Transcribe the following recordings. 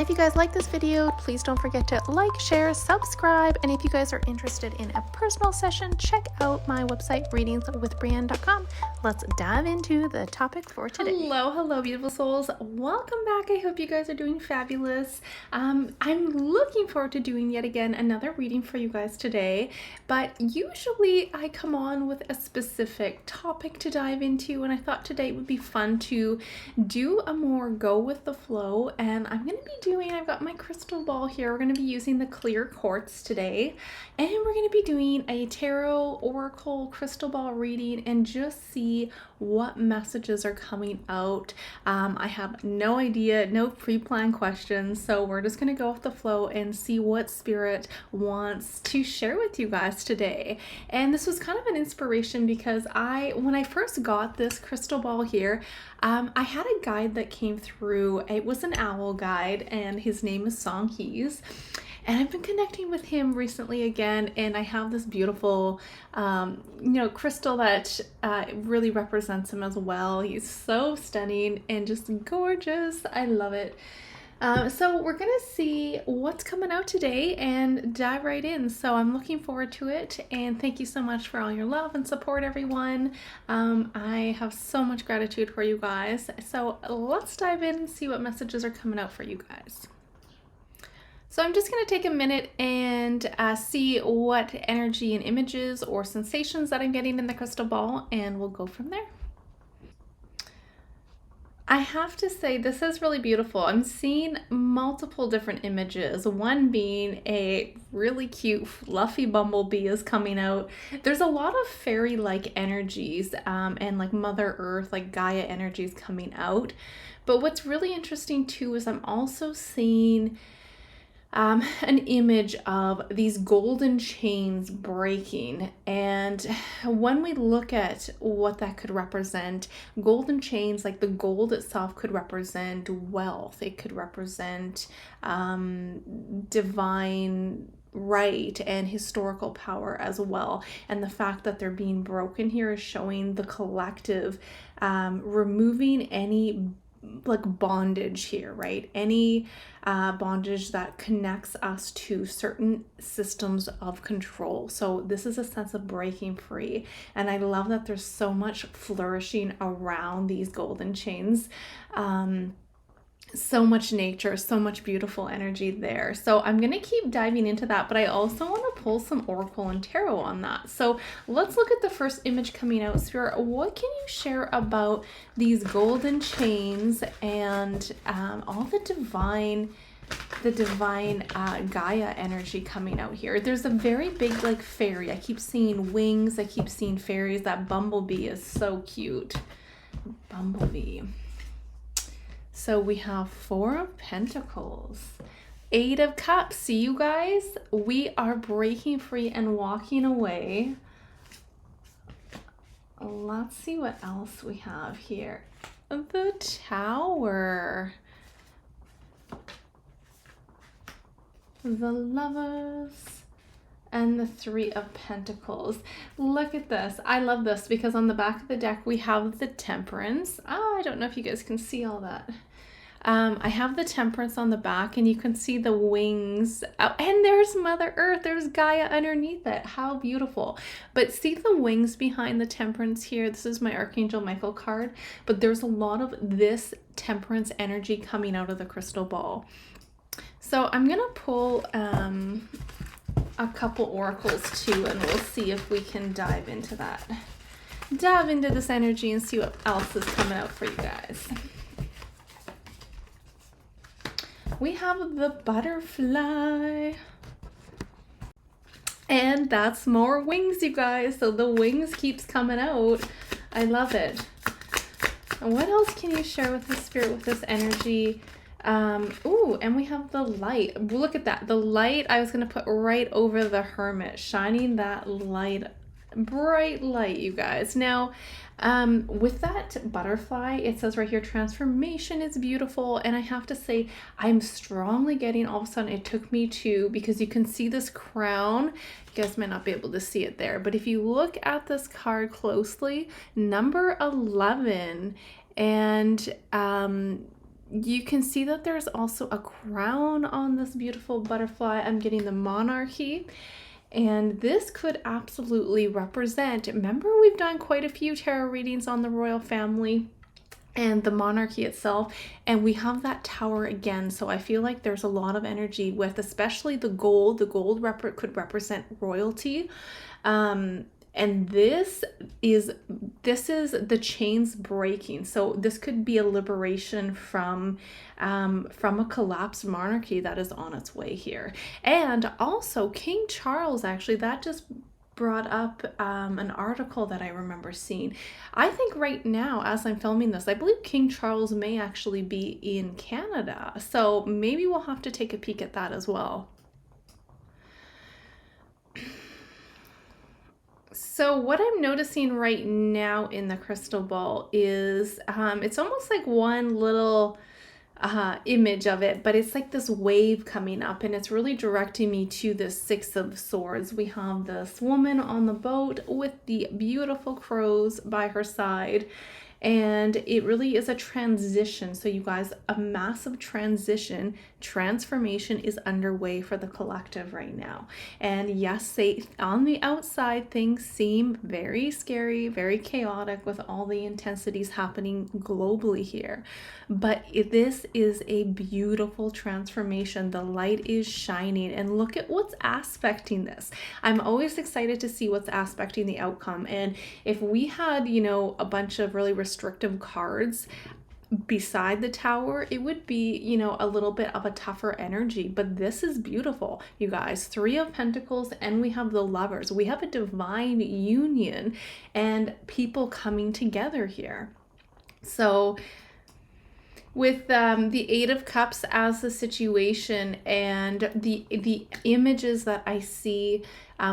if you guys like this video, please don't forget to like, share, subscribe, and if you guys are interested in a personal session, check out my website, readingswithbreanne.com. Let's dive into the topic for today. Hello, beautiful souls. Welcome back. I hope you guys are doing fabulous. I'm looking forward to doing yet again another reading for you guys today, but usually I come on with a specific topic to dive into, and I thought today would be fun to do a more go with the flow. And I've got my crystal ball here. We're going to be using the clear quartz today, and we're going to be doing a tarot oracle crystal ball reading and just see what messages are coming out. I have no idea, no pre-planned questions, so we're just going to go with the flow and see what spirit wants to share with you guys today. And this was kind of an inspiration because when I first got this crystal ball here, I had a guide that came through. It was an owl guide, and his name is Song He's. And I've been connecting with him recently again, and I have this beautiful, crystal that really represents him as well. He's so stunning and just gorgeous. I love it. So we're going to see what's coming out today and dive right in. So I'm looking forward to it, and thank you so much for all your love and support, everyone. I have so much gratitude for you guys. So let's dive in and see what messages are coming out for you guys. So I'm just going to take a minute and see what energy and images or sensations that I'm getting in the crystal ball, and we'll go from there. I have to say, this is really beautiful. I'm seeing multiple different images, one being a really cute fluffy bumblebee is coming out. There's a lot of fairy-like energies and like Mother Earth, like Gaia energies coming out. But what's really interesting too is I'm also seeing an image of these golden chains breaking. And when we look at what that could represent, golden chains, like the gold itself, could represent wealth. It could represent divine right and historical power as well. And the fact that they're being broken here is showing the collective removing any like bondage here, right? Any bondage that connects us to certain systems of control. So this is a sense of breaking free. And I love that there's so much flourishing around these golden chains. So much nature, so much beautiful energy there. So I'm going to keep diving into that, but I also want to pull some oracle and tarot on that. So let's look at the first image coming out. Spirit, what can you share about these golden chains and all the divine Gaia energy coming out here? There's a very big like fairy. I keep seeing wings. I keep seeing fairies. That bumblebee is so cute. Bumblebee. So we have 4 of Pentacles, 8 of Cups. See, you guys, we are breaking free and walking away. Let's see what else we have here. The Tower. The Lovers. And the 3 of Pentacles. Look at this. I love this because on the back of the deck we have the Temperance. I don't know if you guys can see all that. I have the Temperance on the back, and you can see the wings. And there's Mother Earth. There's Gaia underneath it. How beautiful. But see the wings behind the Temperance here? This is my Archangel Michael card. But there's a lot of this Temperance energy coming out of the crystal ball. So I'm going to pull a couple oracles too, and we'll see if we can dive into that. Dive into this energy and see what else is coming out for you guys. We have the Butterfly. And that's more wings, you guys. So the wings keeps coming out. I love it. And what else can you share with the spirit with this energy? And we have the light. Look at that. The light I was going to put right over the Hermit, shining that light, bright light, you guys. Now, with that butterfly, it says right here, transformation is beautiful. And I have to say, I'm strongly getting, all of a sudden it took me to, because you can see this crown. You guys might not be able to see it there, but if you look at this card closely, number 11, and You can see that there's also a crown on this beautiful butterfly. I'm getting the Monarchy. And this could absolutely represent, remember we've done quite a few tarot readings on the royal family and the monarchy itself, and we have that tower again. So I feel like there's a lot of energy with especially the gold. The gold could represent royalty. And this is the chains breaking. So this could be a liberation from a collapsed monarchy that is on its way here. And also King Charles, actually, that just brought up an article that I remember seeing. I think right now, as I'm filming this, I believe King Charles may actually be in Canada. So maybe we'll have to take a peek at that as well. So what I'm noticing right now in the crystal ball is it's almost like one little image of it, but it's like this wave coming up, and it's really directing me to the Six of Swords. We have this woman on the boat with the beautiful crows by her side, and it really is a transition. So you guys, a massive transformation is underway for the collective right now. And yes, on the outside things seem very scary, very chaotic with all the intensities happening globally here, but this is a beautiful transformation. The light is shining, and look at what's aspecting this. I'm always excited to see what's aspecting the outcome. And if we had, a bunch of really restrictive cards beside the tower, it would be, a little bit of a tougher energy. But this is beautiful, you guys. Three of Pentacles, and we have the Lovers. We have a divine union and people coming together here. So with the Eight of Cups as the situation, and the images that I see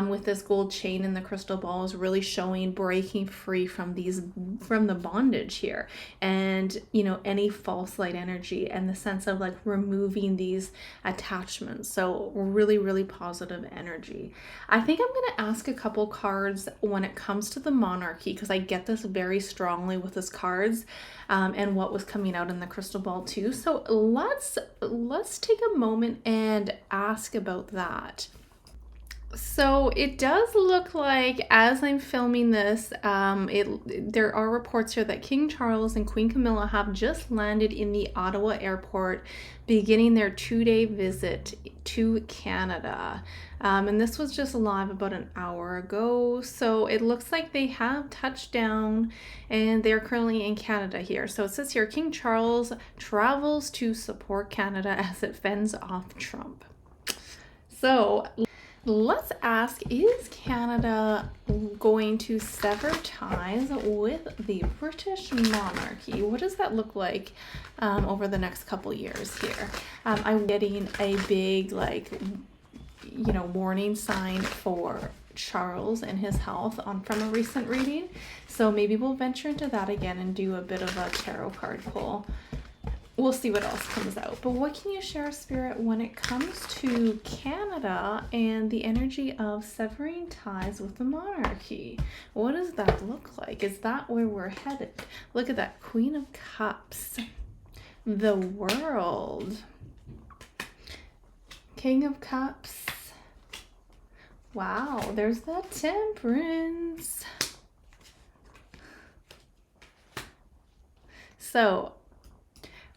with this gold chain in the crystal ball is really showing breaking free from the bondage here, and any false light energy, and the sense of like removing these attachments. So really, really positive energy. I think I'm going to ask a couple cards when it comes to the monarchy, because I get this very strongly with this cards and what was coming out in the crystal ball too. So let's take a moment and ask about that. So it does look like, as I'm filming this, there are reports here that King Charles and Queen Camilla have just landed in the Ottawa airport, beginning their 2-day visit to Canada. And this was just live about an hour ago. So it looks like they have touched down, and they're currently in Canada here. So it says here, King Charles travels to support Canada as it fends off Trump. So let's ask, is Canada going to sever ties with the British monarchy? What does that look like over the next couple years here? I'm getting a big, warning sign for Charles and his health from a recent reading. So maybe we'll venture into that again and do a bit of a tarot card pull. We'll see what else comes out. But what can you share, Spirit, when it comes to Canada and the energy of severing ties with the monarchy? What does that look like? Is that where we're headed? Look at that. Queen of Cups. The World. King of Cups. Wow, there's that Temperance. So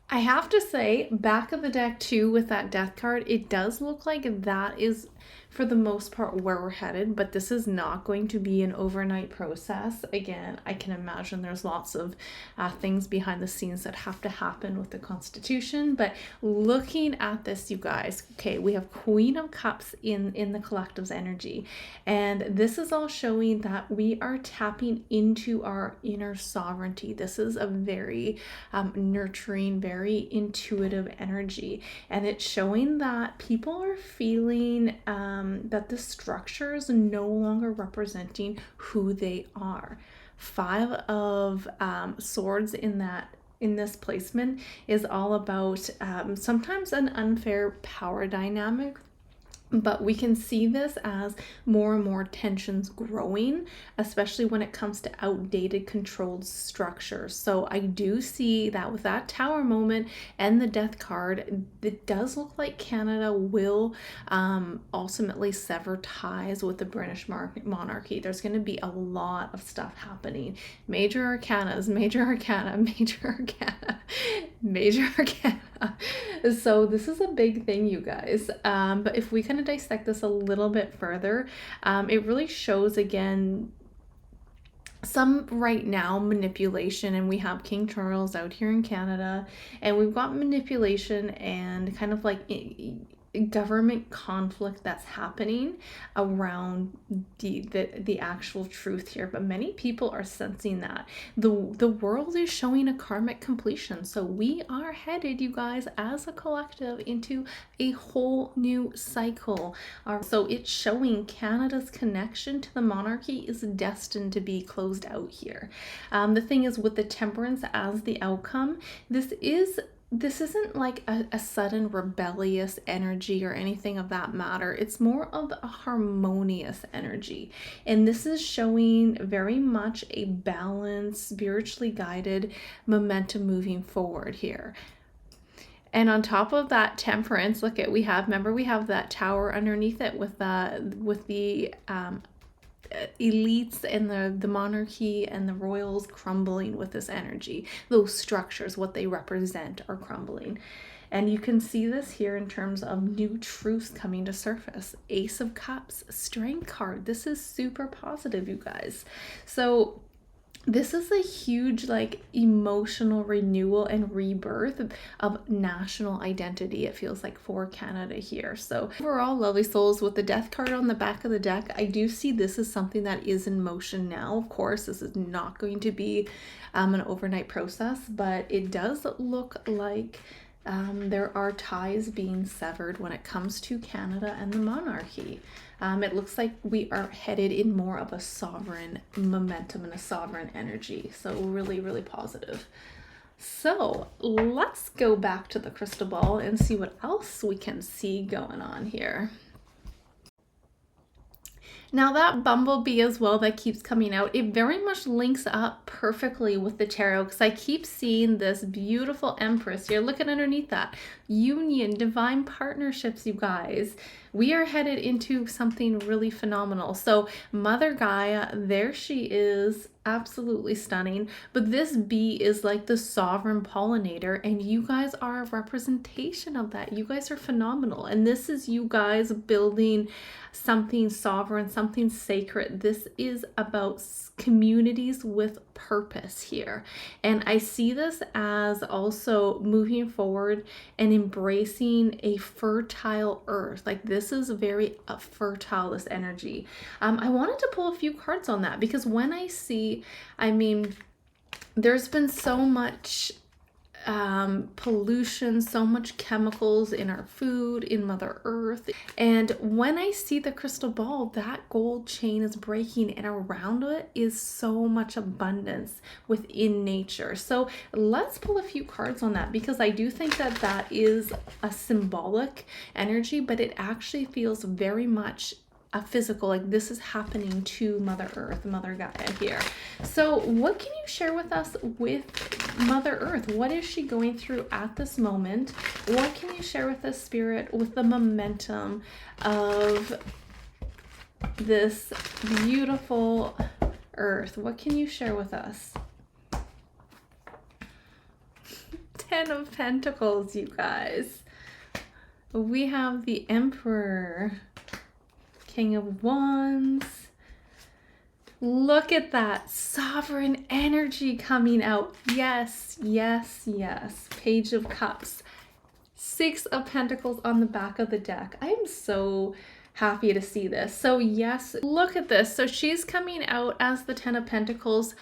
I have to say, back of the deck too, with that Death card, it does look like that is, for the most part, where we're headed, but this is not going to be an overnight process. Again, I can imagine there's lots of things behind the scenes that have to happen with the Constitution, but looking at this, you guys, okay, we have Queen of Cups in the collective's energy, and this is all showing that we are tapping into our inner sovereignty. This is a very nurturing, very intuitive energy, and it's showing that people are feeling that the structure is no longer representing who they are. 5 of Swords in this placement is all about sometimes an unfair power dynamic But we can see this as more and more tensions growing, especially when it comes to outdated controlled structures. So I do see that with that Tower moment and the Death card, it does look like Canada will ultimately sever ties with the British monarchy. There's going to be a lot of stuff happening. Major arcanas, major arcana, major arcana, major arcana. So this is a big thing, you guys. But if we kind of dissect this a little bit further, it really shows again some right now manipulation, and we have King Charles out here in Canada, and we've got manipulation and kind of like government conflict that's happening around the actual truth here. But many people are sensing that the world is showing a karmic completion. So we are headed, you guys, as a collective into a whole new cycle. So it's showing Canada's connection to the monarchy is destined to be closed out here. The thing is, with the Temperance as the outcome, this isn't like a sudden rebellious energy or anything of that matter. It's more of a harmonious energy. And this is showing very much a balanced, spiritually guided momentum moving forward here. And on top of that Temperance, look at, we have that Tower underneath it with the elites and the monarchy and the royals crumbling with this energy. Those structures, what they represent, are crumbling. And you can see this here in terms of new truths coming to surface. Ace of Cups, Strength card. This is super positive, you guys. So this is a huge like emotional renewal and rebirth of national identity, it feels like, for Canada here. So overall, lovely souls, with the Death card on the back of the deck, I do see this is something that is in motion now. Of course, this is not going to be an overnight process, but it does look like there are ties being severed when it comes to Canada and the monarchy. It looks like we are headed in more of a sovereign momentum and a sovereign energy. So really, really positive. So let's go back to the crystal ball and see what else we can see going on here. Now that bumblebee as well that keeps coming out, it very much links up perfectly with the tarot, because I keep seeing this beautiful Empress. You're looking underneath that. Union, divine partnerships, you guys. We are headed into something really phenomenal. So Mother Gaia, there she is, absolutely stunning. But this bee is like the sovereign pollinator, and you guys are a representation of that. You guys are phenomenal. And this is you guys building something sovereign, something sacred. This is about communities with purpose here. And I see this as also moving forward and embracing a fertile earth. Like this is very fertile, this energy. I wanted to pull a few cards on that, because when I see, I mean, there's been so much pollution, so much chemicals in our food, in Mother Earth. And when I see the crystal ball, that gold chain is breaking, and around it is so much abundance within nature. So let's pull a few cards on that, because I do think that that is a symbolic energy, but it actually feels very much a physical, like this is happening to Mother Earth, Mother Gaia here. So what can you share with us with Mother Earth? What is she going through at this moment? What can you share with us, Spirit, with the momentum of this beautiful Earth? What can you share with us? 10 of Pentacles, you guys. We have the Emperor, King of Wands. Look at that sovereign energy coming out. Yes, yes, yes. Page of Cups. 6 of Pentacles on the back of the deck. I am so happy to see this. So yes, look at this. So she's coming out as the 10 of Pentacles.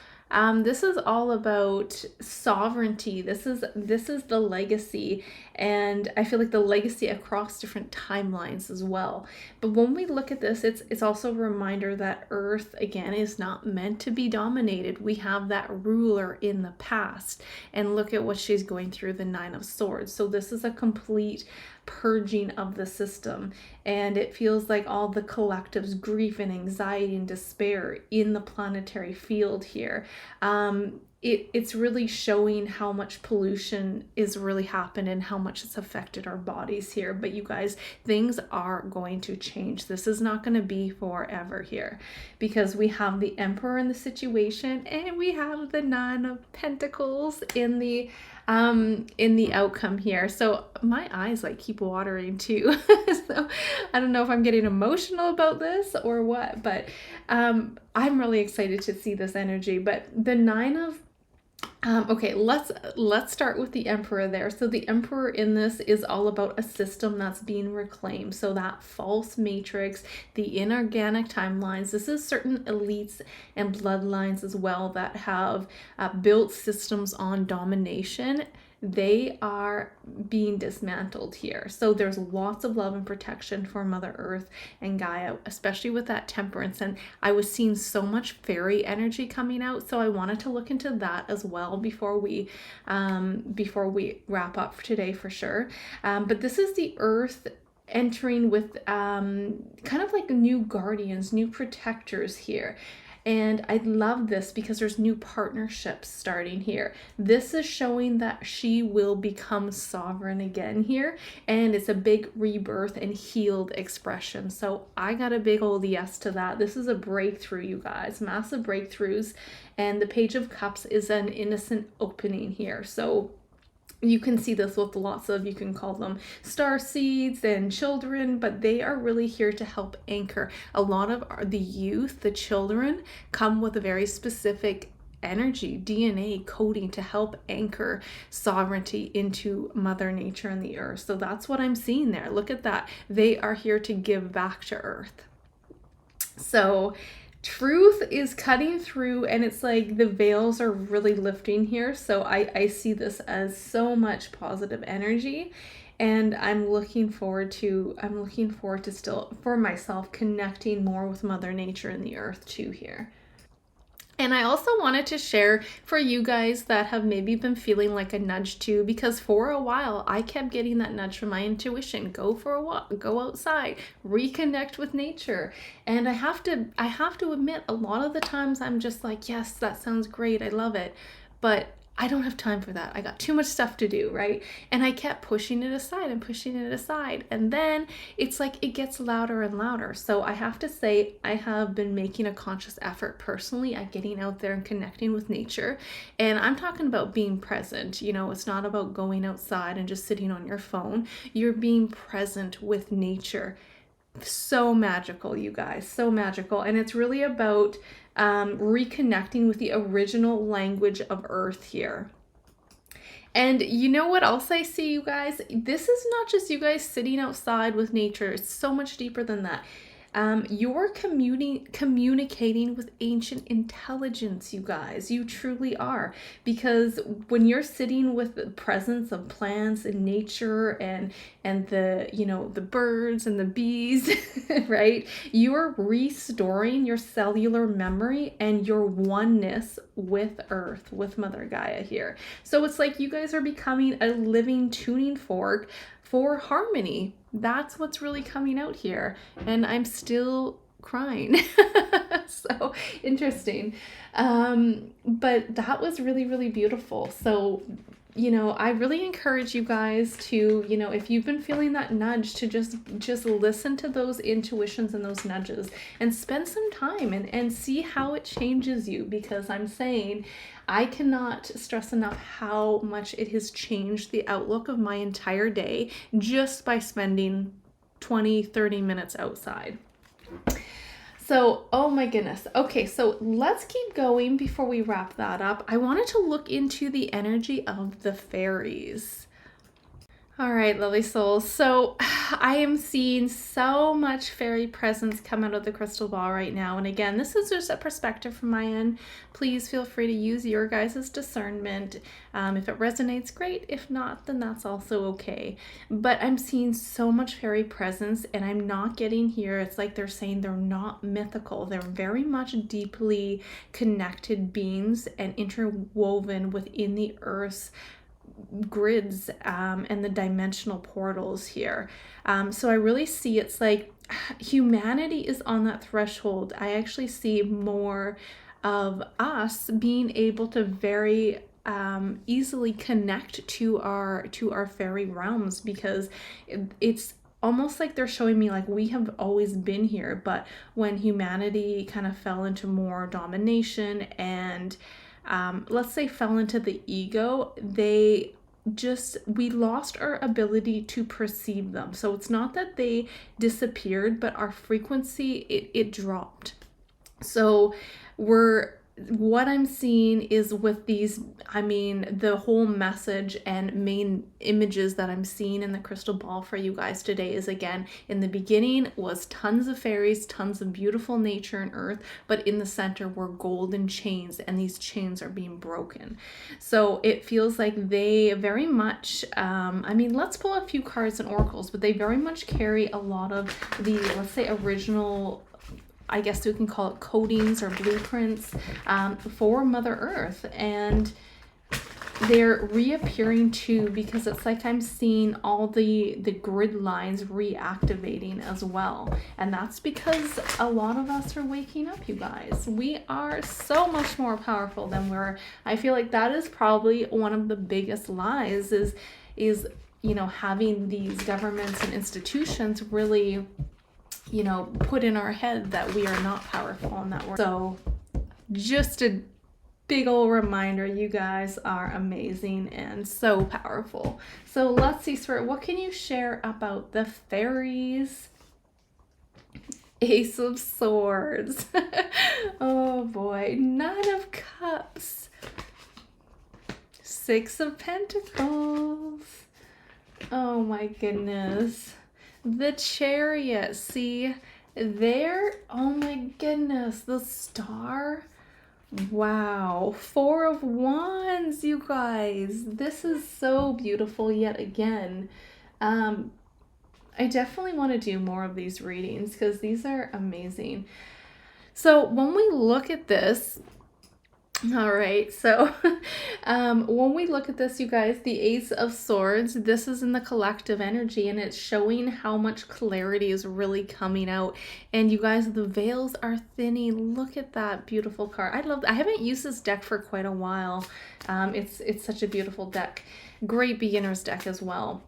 This is all about sovereignty. This is the legacy, and I feel like the legacy across different timelines as well. But when we look at this, it's also a reminder that Earth, again, is not meant to be dominated. We have that ruler in the past, and look at what she's going through, the 9 of Swords. So this is a complete purging of the system. And it feels like all the collective's grief and anxiety and despair in the planetary field here. It's really showing how much pollution is really happened and how much it's affected our bodies here. But you guys, things are going to change. This is not going to be forever here, because we have the Emperor in the situation and we have the Nine of Pentacles in the outcome here. So my eyes like keep watering too. So I don't know if I'm getting emotional about this or what, but I'm really excited to see this energy. But the Nine of okay, let's start with the Emperor there. So the Emperor in this is all about a system that's being reclaimed. So that false matrix, the inorganic timelines. This is certain elites and bloodlines as well that have built systems on domination. They are being dismantled here. So there's lots of love and protection for Mother Earth and Gaia, especially with that temperance. And I was seeing so much fairy energy coming out, so I wanted to look into that as well before we wrap up for today for sure. But this is the Earth entering with kind of like new guardians, new protectors here. And I love this because there's new partnerships starting here. This is showing that she will become sovereign again here. And it's a big rebirth and healed expression. So I got a big old yes to that. This is a breakthrough, you guys. Massive breakthroughs. And the Page of Cups is an innocent opening here. So you can see this with lots of, you can call them star seeds and children, but they are really here to help anchor. A lot of the youth, the children, come with a very specific energy, DNA coding to help anchor sovereignty into Mother Nature and the Earth. So that's what I'm seeing there. Look at that. They are here to give back to Earth. So truth is cutting through, and it's like the veils are really lifting here. So I see this as so much positive energy, and I'm looking forward to still for myself connecting more with Mother Nature and the Earth too here. And I also wanted to share for you guys that have maybe been feeling like a nudge too, because for a while I kept getting that nudge from my intuition. Go for a walk, go outside, reconnect with nature. And I have to admit, a lot of the times I'm just like, yes, that sounds great, I love it. But I don't have time for that. I got too much stuff to do, right? And I kept pushing it aside and pushing it aside. And then it's like it gets louder and louder. So I have to say, I have been making a conscious effort personally at getting out there and connecting with nature. And I'm talking about being present. You know, it's not about going outside and just sitting on your phone. You're being present with nature. So magical, you guys, so magical. And it's really about reconnecting with the original language of Earth here. And you know what else I see, you guys? This is not just you guys sitting outside with nature. It's so much deeper than that. You're communicating with ancient intelligence, you guys. You truly are. Because when you're sitting with the presence of plants and nature and the, you know, the birds and the bees, right? You're restoring your cellular memory and your oneness with Earth, with Mother Gaia here. So it's like you guys are becoming a living tuning fork for harmony. That's what's really coming out here. And I'm still crying. So interesting. But that was really, really beautiful. So, you know, I really encourage you guys to, you know, if you've been feeling that nudge, to just listen to those intuitions and those nudges and spend some time and see how it changes you. Because I'm saying, I cannot stress enough how much it has changed the outlook of my entire day just by spending 20-30 minutes outside. So, oh my goodness. Okay, so let's keep going before we wrap that up. I wanted to look into the energy of the fairies. All right, lovely souls. So I am seeing so much fairy presence come out of the crystal ball right now. And again, this is just a perspective from my end. Please feel free to use your guys' discernment. If it resonates, great. If not, then that's also okay. But I'm seeing so much fairy presence, and I'm not getting here. It's like they're saying they're not mythical. They're very much deeply connected beings and interwoven within the earth's grids and the dimensional portals here. So I really see it's like humanity is on that threshold. I actually see more of us being able to very easily connect to our fairy realms, because it's almost like they're showing me like we have always been here, but when humanity kind of fell into more domination and let's say fell into the ego, we lost our ability to perceive them. So it's not that they disappeared, but our frequency, it dropped. So what I'm seeing is with these, I mean, the whole message and main images that I'm seeing in the crystal ball for you guys today is, again, in the beginning was tons of fairies, tons of beautiful nature and earth, but in the center were golden chains, and these chains are being broken. So it feels like they very much, I mean, let's pull a few cards and oracles, but they very much carry a lot of the, let's say, original, I guess we can call it codings or blueprints for Mother Earth. And they're reappearing too, because it's like I'm seeing all the grid lines reactivating as well. And that's because a lot of us are waking up, you guys. We are so much more powerful than I feel like that is probably one of the biggest lies is, you know, having these governments and institutions really, you know, put in our head that we are not powerful and that we're so. Just a big old reminder, you guys are amazing and so powerful. So let's see, Spirit, what can you share about the fairies? Ace of Swords. Oh boy. Nine of Cups. Six of Pentacles. Oh my goodness. The Chariot, see there, oh my goodness, the Star, wow, Four of Wands, you guys, this is so beautiful yet again. I definitely want to do more of these readings because these are amazing. So when we look at this, all right, so when we look at this, you guys, the Ace of Swords, this is in the collective energy, and it's showing how much clarity is really coming out. And you guys, the veils are thinning. Look at that beautiful card. I haven't used this deck for quite a while. It's such a beautiful deck. Great beginner's deck as well.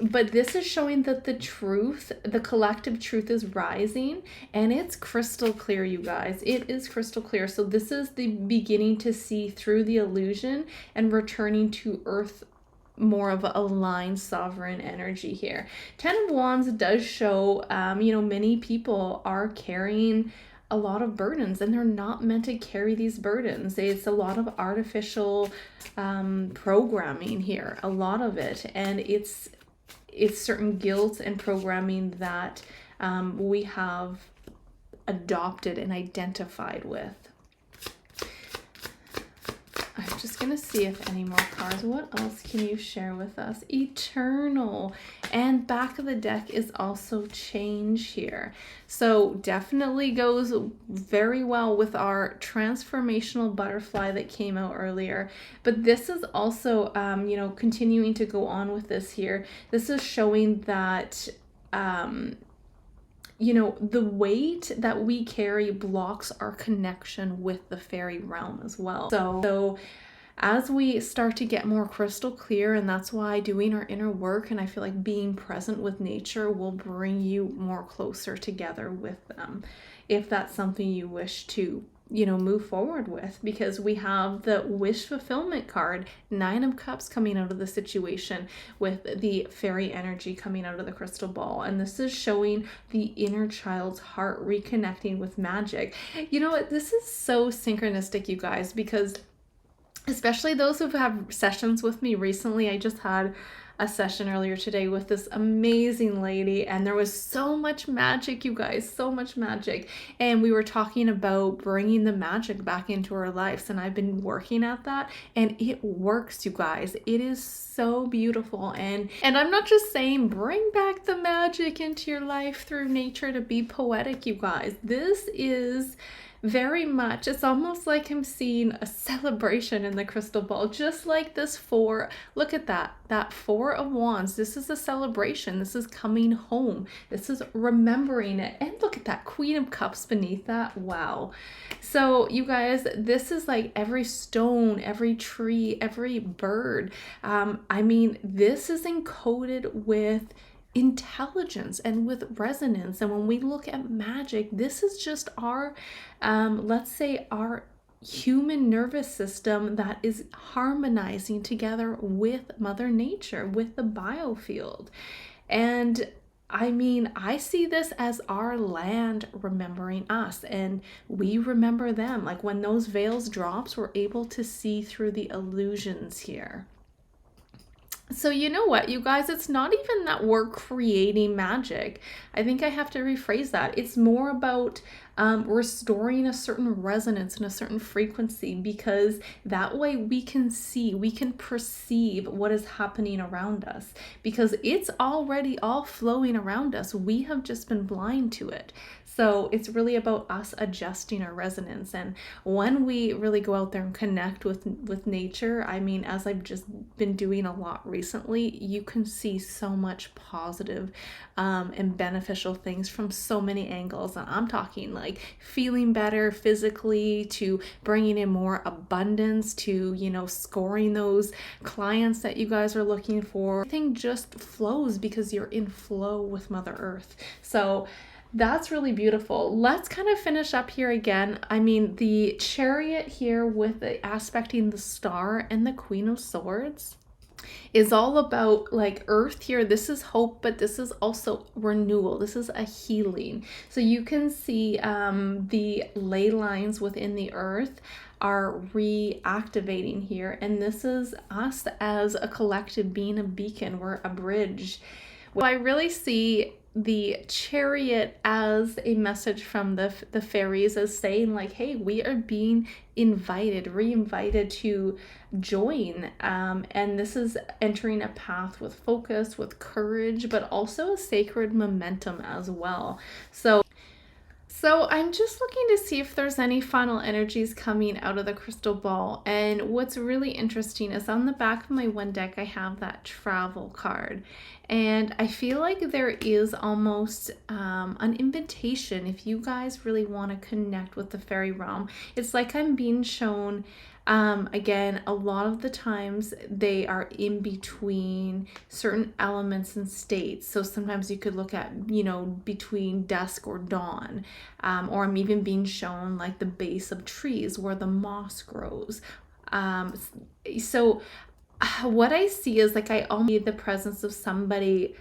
But this is showing that the truth, the collective truth is rising, and it's crystal clear, you guys. It is crystal clear. So this is the beginning to see through the illusion and returning to earth, more of a aligned sovereign energy here. Ten of Wands does show, you know, many people are carrying a lot of burdens, and they're not meant to carry these burdens. It's a lot of artificial programming here, a lot of it, and it's certain guilt and programming that we have adopted and identified with. I'm just going to see if any more cards. What else can you share with us? Eternal. And back of the deck is also change here. So definitely goes very well with our transformational butterfly that came out earlier. But this is also, you know, continuing to go on with this here. This is showing that, you know, the weight that we carry blocks our connection with the fairy realm as well. So as we start to get more crystal clear, and that's why doing our inner work, and I feel like being present with nature will bring you more closer together with them, if that's something you wish to, you know, move forward with, because we have the wish fulfillment card, Nine of Cups coming out of the situation with the fairy energy coming out of the crystal ball. And this is showing the inner child's heart reconnecting with magic. You know what? This is so synchronistic, you guys, because especially those who've had sessions with me recently, I just had a session earlier today with this amazing lady, and there was so much magic, you guys, so much magic. And we were talking about bringing the magic back into our lives, and I've been working at that, and it works, you guys. It is so beautiful. And I'm not just saying bring back the magic into your life through nature to be poetic, you guys. This is very much, it's almost like I'm seeing a celebration in the crystal ball, just like this four. Look at that Four of Wands. This is a celebration. This is coming home. This is remembering it. And look at that Queen of Cups beneath that. Wow. So you guys, this is like every stone, every tree, every bird. I mean, this is encoded with intelligence and with resonance. And when we look at magic, this is just our let's say our human nervous system that is harmonizing together with Mother Nature, with the biofield. And I mean, I see this as our land remembering us, and we remember them. Like when those veils drops, we're able to see through the illusions here. So you know what, you guys, it's not even that we're creating magic. I think I have to rephrase that. It's more about restoring a certain resonance and a certain frequency, because that way we can see, we can perceive what is happening around us, because it's already all flowing around us. We have just been blind to it. So it's really about us adjusting our resonance. And when we really go out there and connect with nature, I mean, as I've just been doing a lot recently, you can see so much positive and beneficial things from so many angles. And I'm talking like feeling better physically, to bringing in more abundance, to, you know, scoring those clients that you guys are looking for. Everything just flows because you're in flow with Mother Earth. So that's really beautiful. Let's kind of finish up here again. I mean, the Chariot here with the aspecting the Star and the Queen of Swords is all about like earth here. This is hope, but this is also renewal. This is a healing. So you can see the ley lines within the earth are reactivating here. And this is us as a collective being a beacon. We're a bridge. Well, I really see the Chariot as a message from the fairies, as saying like, hey, we are being invited, re-invited to join, and this is entering a path with focus, with courage, but also a sacred momentum as well. So I'm just looking to see if there's any final energies coming out of the crystal ball. And what's really interesting is on the back of my one deck, I have that travel card. And I feel like there is almost an invitation if you guys really want to connect with the fairy realm. It's like I'm being shown, again, a lot of the times they are in between certain elements and states. So sometimes you could look at, you know, between dusk or dawn, or I'm even being shown like the base of trees where the moss grows. So what I see is like I only need the presence of somebody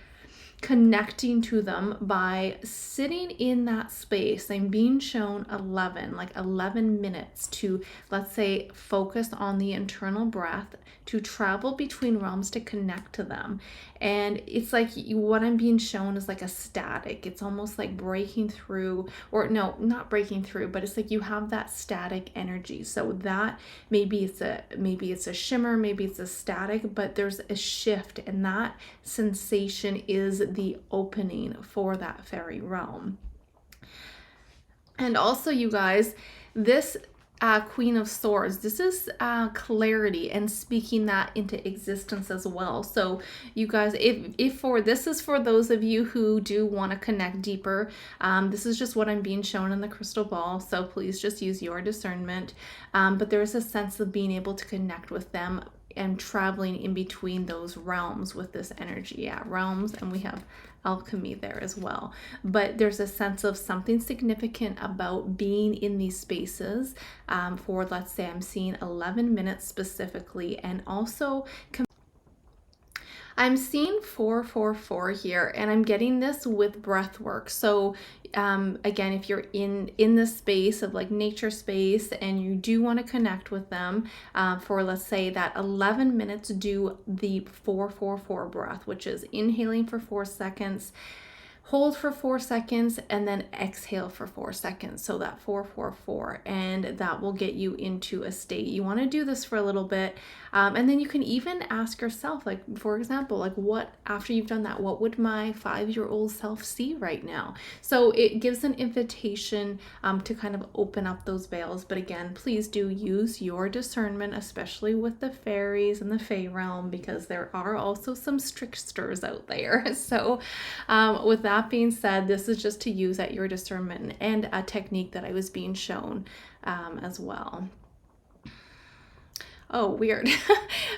connecting to them by sitting in that space. I'm being shown 11 minutes to, let's say, focus on the internal breath, to travel between realms, to connect to them. And it's like what I'm being shown is like a static. It's almost like breaking through, or no, not breaking through, but it's like you have that static energy. So that maybe it's a shimmer, maybe it's a static, but there's a shift, and that sensation is the opening for that fairy realm. And also, you guys, this Queen of Swords, this is clarity and speaking that into existence as well. So you guys, this is for those of you who do want to connect deeper. This is just what I'm being shown in the crystal ball, so please just use your discernment. But there is a sense of being able to connect with them and traveling in between those realms with this energy. Yeah, realms, and we have alchemy there as well. But there's a sense of something significant about being in these spaces for, let's say, I'm seeing 11 minutes specifically, and also I'm seeing 444 here, and I'm getting this with breath work. So again, if you're in this space of like nature space and you do want to connect with them for, let's say, that 11 minutes, do the 444 breath, which is inhaling for 4 seconds, hold for 4 seconds, and then exhale for 4 seconds. So that 4-4-4, and that will get you into a state. You want to do this for a little bit. And then you can even ask yourself, like, for example, like, what, after you've done that, what would my 5-year-old self see right now? So it gives an invitation to kind of open up those veils. But again, please do use your discernment, especially with the fairies and the Fae realm, because there are also some tricksters out there. So with that being said, this is just to use at your discernment, and a technique that I was being shown as well. Oh, weird.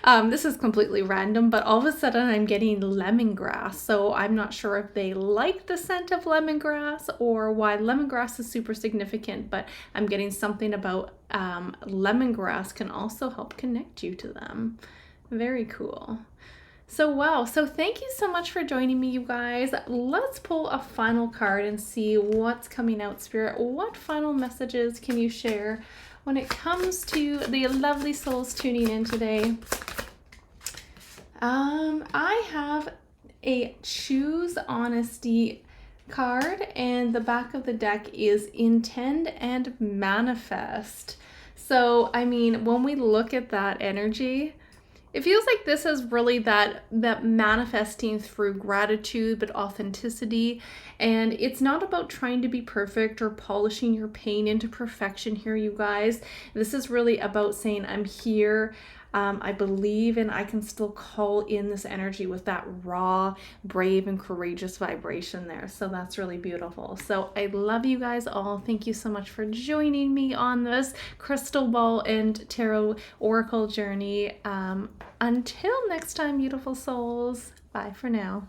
This is completely random, but all of a sudden I'm getting lemongrass. So I'm not sure if they like the scent of lemongrass or why lemongrass is super significant, but I'm getting something about lemongrass can also help connect you to them. Very cool. So wow, so thank you so much for joining me, you guys. Let's pull a final card and see what's coming out, Spirit. What final messages can you share when it comes to the lovely souls tuning in today? I have a Choose Honesty card, and the back of the deck is Intend and Manifest. So, I mean, when we look at that energy, it feels like this is really that manifesting through gratitude, but authenticity. And it's not about trying to be perfect or polishing your pain into perfection here, you guys. This is really about saying, I'm here. I believe, and I can still call in this energy with that raw, brave, and courageous vibration there. So that's really beautiful. So I love you guys all. Thank you so much for joining me on this crystal ball and tarot oracle journey. Until next time, beautiful souls. Bye for now.